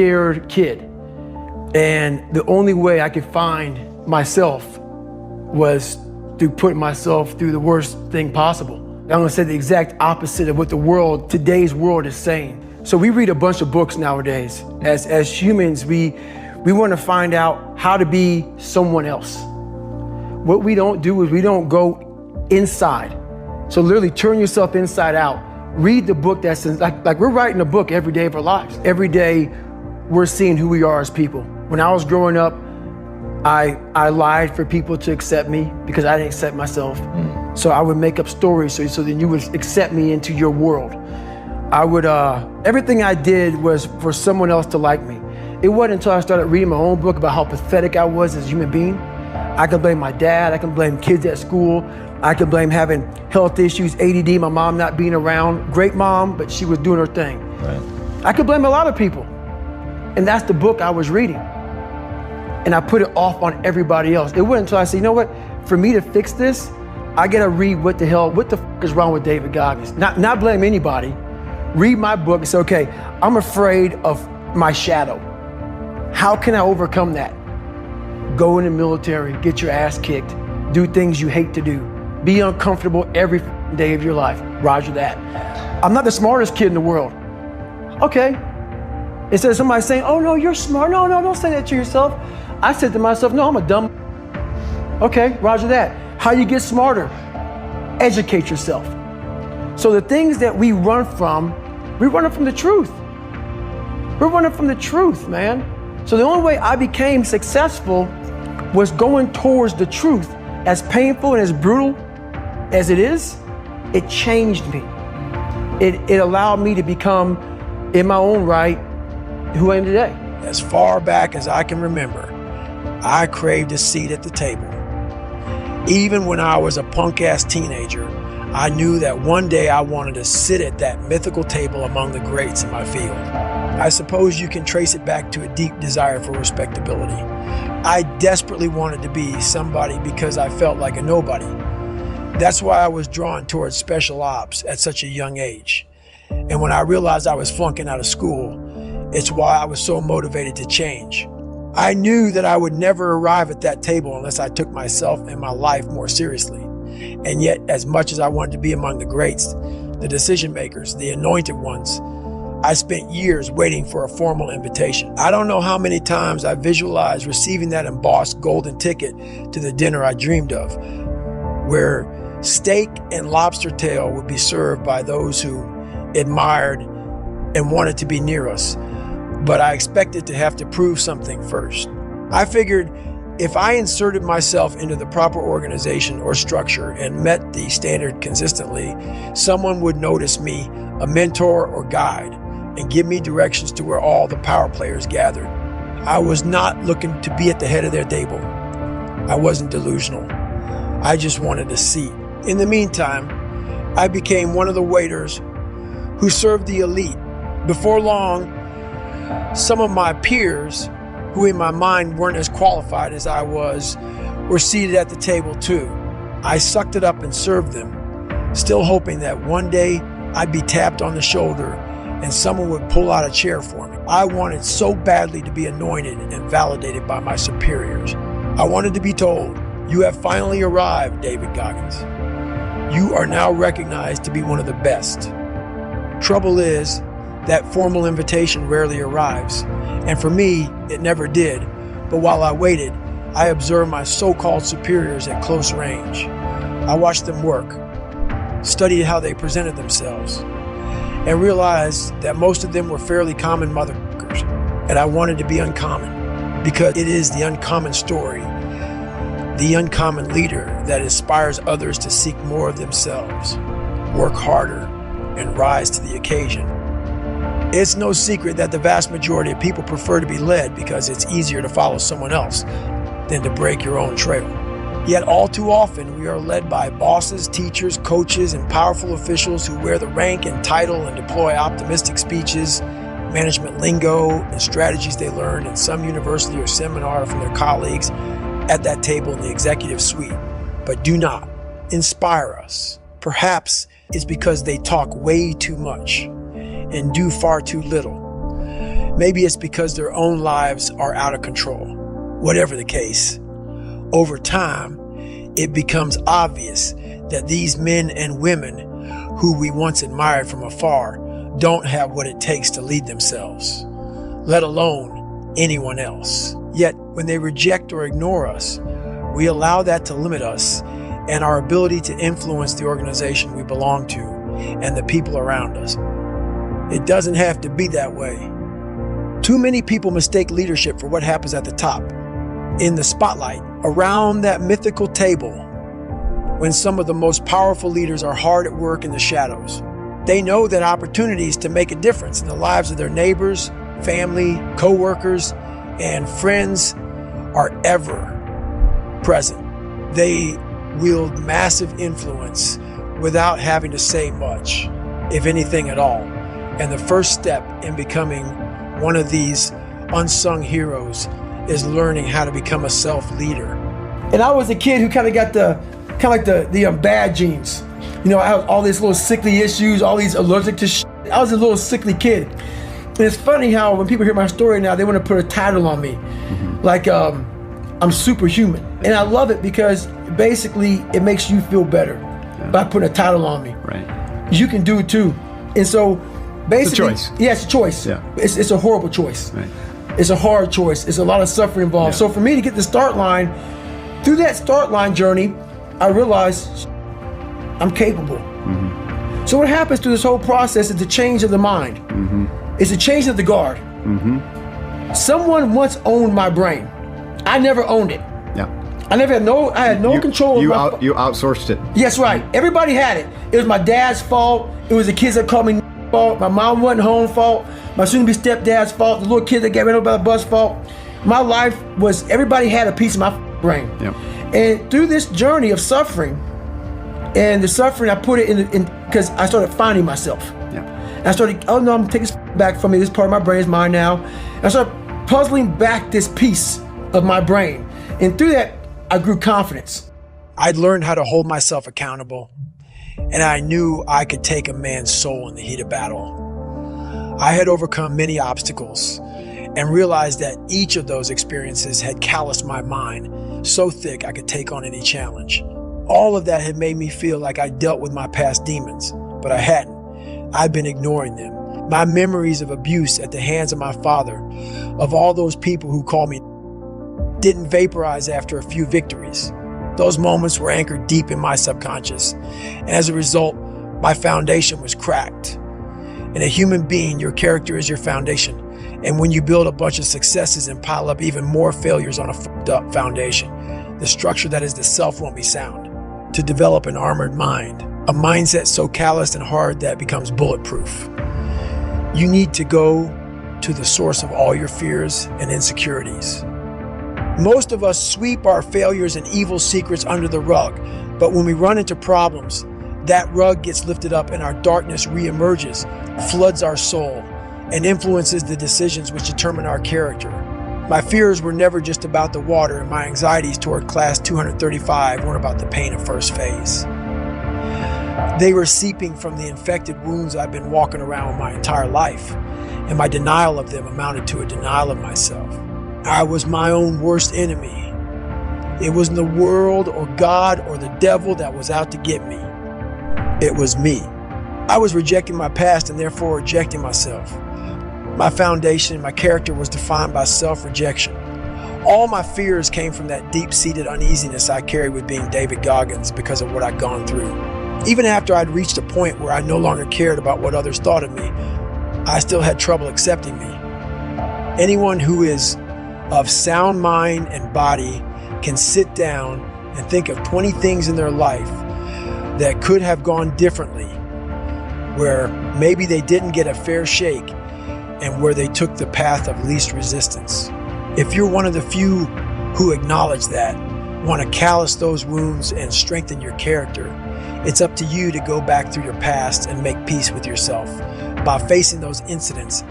scared kid. And the only way I could find myself was through putting myself through the worst thing possible. I'm gonna say the exact opposite of what today's world is saying. So we read a bunch of books nowadays. As humans, we wanna find out how to be someone else. What we don't do is we don't go inside. So literally turn yourself inside out. Read the book that's like we're writing a book every day of our lives. Every day we're seeing who we are as people. When I was growing up, I lied for people to accept me because I didn't accept myself. So I would make up stories so then you would accept me into your world. Everything I did was for someone else to like me. It wasn't until I started reading my own book about how pathetic I was as a human being. I could blame my dad, I can blame kids at school, I could blame having health issues, ADD, my mom not being around. Great mom, but she was doing her thing. Right. I could blame a lot of people. And that's the book I was reading. And I put it off on everybody else. It wasn't until I said, you know what? For me to fix this, I gotta read what the f is wrong with David Goggins. Not blame anybody. Read my book and say, okay, I'm afraid of my shadow. How can I overcome that? Go in the military, get your ass kicked, do things you hate to do. Be uncomfortable every day of your life. Roger that. I'm not the smartest kid in the world. Okay. Instead of somebody saying, oh no, you're smart. No, don't say that to yourself. I said to myself, no, I'm a dumb. Okay, roger that. How you get smarter? Educate yourself. So the things that we run from the truth. We're running from the truth, man. So the only way I became successful was going towards the truth. As painful and as brutal as it is, it changed me. It allowed me to become, in my own right, who I am today. As far back as I can remember, I craved a seat at the table. Even when I was a punk-ass teenager, I knew that one day I wanted to sit at that mythical table among the greats in my field. I suppose you can trace it back to a deep desire for respectability. I desperately wanted to be somebody because I felt like a nobody. That's why I was drawn towards special ops at such a young age. And when I realized I was flunking out of school, it's why I was so motivated to change. I knew that I would never arrive at that table unless I took myself and my life more seriously. And yet, as much as I wanted to be among the greats, the decision makers, the anointed ones, I spent years waiting for a formal invitation. I don't know how many times I visualized receiving that embossed golden ticket to the dinner I dreamed of, where steak and lobster tail would be served by those who admired and wanted to be near us. But I expected to have to prove something first. I figured if I inserted myself into the proper organization or structure and met the standard consistently, someone would notice me, a mentor or guide, and give me directions to where all the power players gathered. I was not looking to be at the head of their table. I wasn't delusional. I just wanted a seat. In the meantime, I became one of the waiters who served the elite. Before long, some of my peers, who in my mind weren't as qualified as I was, were seated at the table too. I sucked it up and served them, still hoping that one day I'd be tapped on the shoulder and someone would pull out a chair for me. I wanted so badly to be anointed and validated by my superiors. I wanted to be told, you have finally arrived, David Goggins. You are now recognized to be one of the best. Trouble is, that formal invitation rarely arrives. And for me, it never did. But while I waited, I observed my so-called superiors at close range. I watched them work, studied how they presented themselves, and realized that most of them were fairly common motherfuckers. And I wanted to be uncommon, because it is the uncommon story, the uncommon leader that inspires others to seek more of themselves, work harder, and rise to the occasion. It's no secret that the vast majority of people prefer to be led because it's easier to follow someone else than to break your own trail. Yet all too often we are led by bosses, teachers, coaches, and powerful officials who wear the rank and title and deploy optimistic speeches, management lingo, and strategies they learned in some university or seminar from their colleagues at that table in the executive suite, but do not inspire us. Perhaps it's because they talk way too much and do far too little. Maybe it's because their own lives are out of control. Whatever the case, over time, it becomes obvious that these men and women who we once admired from afar don't have what it takes to lead themselves, let alone anyone else. Yet, when they reject or ignore us, we allow that to limit us and our ability to influence the organization we belong to and the people around us. It doesn't have to be that way. Too many people mistake leadership for what happens at the top, in the spotlight, around that mythical table, when some of the most powerful leaders are hard at work in the shadows. They know that opportunities to make a difference in the lives of their neighbors, family, co-workers, and friends are ever present. They wield massive influence without having to say much, if anything at all. And the first step in becoming one of these unsung heroes is learning how to become a self-leader. And I was a kid who kind of got the bad genes. You know, I had all these little sickly issues, all these allergic to shit. I was a little sickly kid. And it's funny how when people hear my story now, they want to put a title on me. Like I'm superhuman. And I love it because basically it makes you feel better by putting a title on me. Right. You can do it too. And so basically, it's a choice. Yeah, it's a choice. Yeah. It's a horrible choice. Right. It's a hard choice. It's a lot of suffering involved. Yeah. So for me to get the start line, through that start line journey, I realized I'm capable. So what happens through this whole process is the change of the mind. It's a change of the guard. Someone once owned my brain. I never owned it. Yeah. I had no control of You outsourced it. Yes, right. Everybody had it. It was my dad's fault. It was the kids that called me fault. My mom wasn't home fault. My soon-to-be stepdad's fault. The little kid that got ran over by the bus fault. My life was, everybody had a piece of my brain. Yeah. And through this journey of suffering, and the suffering, I put it in because I started finding myself. Yeah. And I started, oh no, I'm taking this back from me. This part of my brain is mine now. And I started puzzling back this piece of my brain. And through that, I grew confidence. I'd learned how to hold myself accountable, and I knew I could take a man's soul in the heat of battle. I had overcome many obstacles and realized that each of those experiences had calloused my mind so thick I could take on any challenge. All of that had made me feel like I dealt with my past demons, but I hadn't. I'd been ignoring them. My memories of abuse at the hands of my father, of all those people who called me, didn't vaporize after a few victories. Those moments were anchored deep in my subconscious, and as a result, my foundation was cracked. In a human being, your character is your foundation, and when you build a bunch of successes and pile up even more failures on a fucked up foundation, the structure that is the self won't be sound. To develop an armored mind, a mindset so calloused and hard that it becomes bulletproof, you need to go to the source of all your fears and insecurities. Most of us sweep our failures and evil secrets under the rug, but when we run into problems, that rug gets lifted up and our darkness reemerges, floods our soul, and influences the decisions which determine our character. My fears were never just about the water, and my anxieties toward class 235 weren't about the pain of first phase. They were seeping from the infected wounds I've been walking around with my entire life, and my denial of them amounted to a denial of myself. I was my own worst enemy. It wasn't the world or God or the devil that was out to get me. It was me. I was rejecting my past and therefore rejecting myself. My foundation, my character was defined by self-rejection. All my fears came from that deep-seated uneasiness I carried with being David Goggins because of what I'd gone through. Even after I'd reached a point where I no longer cared about what others thought of me, I still had trouble accepting me. Anyone who is of sound mind and body can sit down and think of 20 things in their life that could have gone differently, where maybe they didn't get a fair shake and where they took the path of least resistance. If you're one of the few who acknowledge that, want to callous those wounds and strengthen your character, it's up to you to go back through your past and make peace with yourself by facing those incidents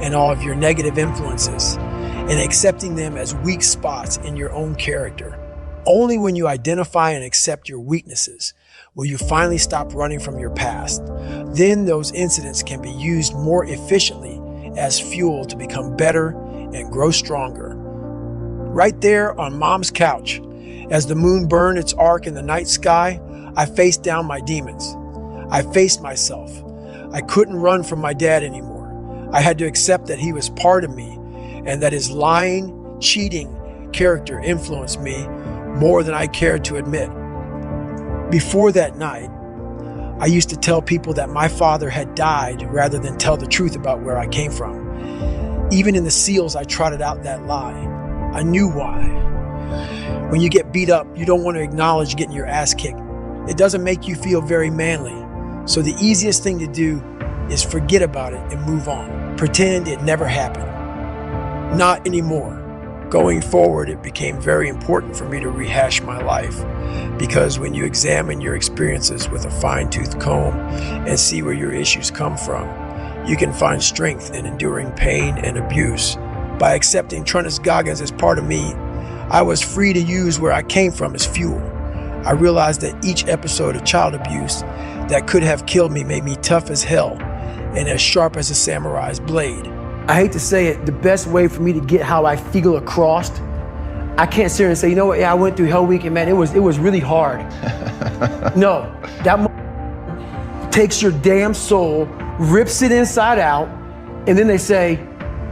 and all of your negative influences and accepting them as weak spots in your own character. Only when you identify and accept your weaknesses will you finally stop running from your past. Then those incidents can be used more efficiently as fuel to become better and grow stronger. Right there on Mom's couch, as the moon burned its arc in the night sky, I faced down my demons. I faced myself. I couldn't run from my dad anymore. I had to accept that he was part of me and that his lying, cheating character influenced me more than I cared to admit. Before that night, I used to tell people that my father had died rather than tell the truth about where I came from. Even in the SEALs, I trotted out that lie. I knew why. When you get beat up, you don't want to acknowledge getting your ass kicked. It doesn't make you feel very manly. So the easiest thing to do is forget about it and move on. Pretend it never happened. Not anymore. Going forward, it became very important for me to rehash my life, because when you examine your experiences with a fine-tooth comb and see where your issues come from, you can find strength in enduring pain and abuse. By accepting Trunnis Goggins as part of me, I was free to use where I came from as fuel. I realized that each episode of child abuse that could have killed me made me tough as hell and as sharp as a samurai's blade. I hate to say it, the best way for me to get how I feel across, I can't sit here and say, you know what, yeah, I went through Hell Week and man, it was really hard. No, that takes your damn soul, rips it inside out, and then they say,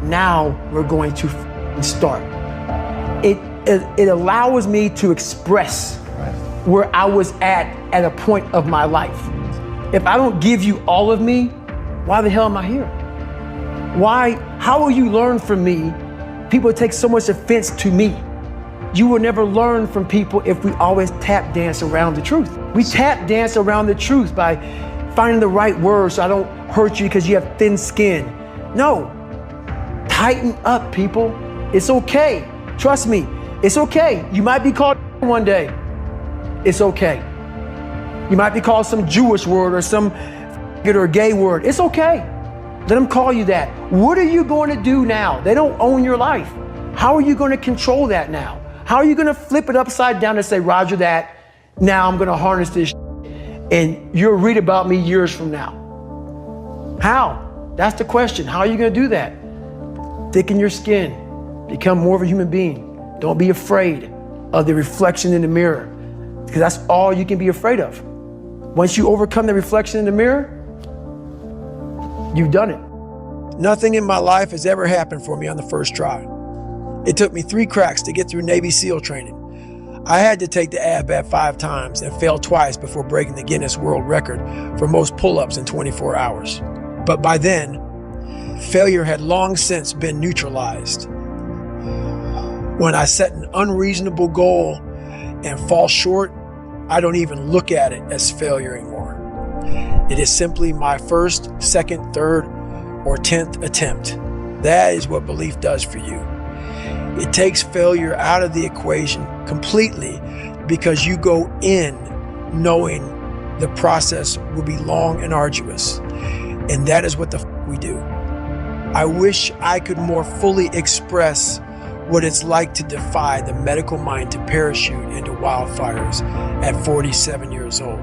now we're going to start. It allows me to express where I was at a point of my life. If I don't give you all of me, why the hell am I here? How will you learn from me? People take so much offense to me. You will never learn from people if we always tap dance around the truth. We tap dance around the truth by finding the right words so I don't hurt you because you have thin skin. No, tighten up, people. It's okay. Trust me, it's okay. You might be called one day. It's okay. You might be called some Jewish word or some or gay word. It's okay. Let them call you that. What are you going to do now? They don't own your life. How are you going to control that now? How are you going to flip it upside down and say, Roger that, now I'm going to harness this and you'll read about me years from now? How? That's the question. How are you going to do that? Thicken your skin. Become more of a human being. Don't be afraid of the reflection in the mirror, because that's all you can be afraid of. Once you overcome the reflection in the mirror, you've done it. Nothing in my life has ever happened for me on the first try. It took me 3 cracks to get through Navy SEAL training. I had to take the AFBAT 5 times and fail twice before breaking the Guinness World Record for most pull-ups in 24 hours. But by then, failure had long since been neutralized. When I set an unreasonable goal and fall short, I don't even look at it as failure anymore. It is simply my first, second, third, or 10th attempt. That is what belief does for you. It takes failure out of the equation completely, because you go in knowing the process will be long and arduous. And that is what we do. I wish I could more fully express what it's like to defy the medical mind to parachute into wildfires at 47 years old.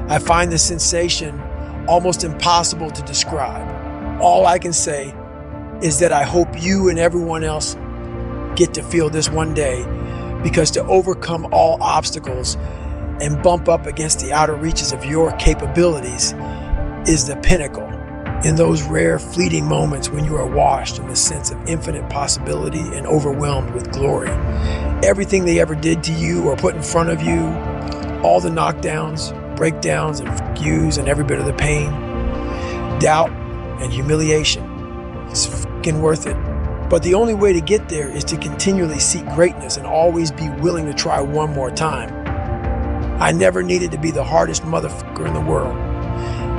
I find the sensation almost impossible to describe. All I can say is that I hope you and everyone else get to feel this one day, because to overcome all obstacles and bump up against the outer reaches of your capabilities is the pinnacle. In those rare fleeting moments when you are washed in the sense of infinite possibility and overwhelmed with glory. Everything they ever did to you or put in front of you, all the knockdowns, breakdowns, and f*** yous, and every bit of the pain, doubt, and humiliation, is f***ing worth it. But the only way to get there is to continually seek greatness and always be willing to try one more time. I never needed to be the hardest motherfucker in the world.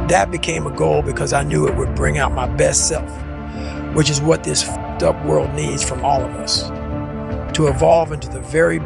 That became a goal because I knew it would bring out my best self, which is what this f***ed up world needs from all of us, to evolve into the very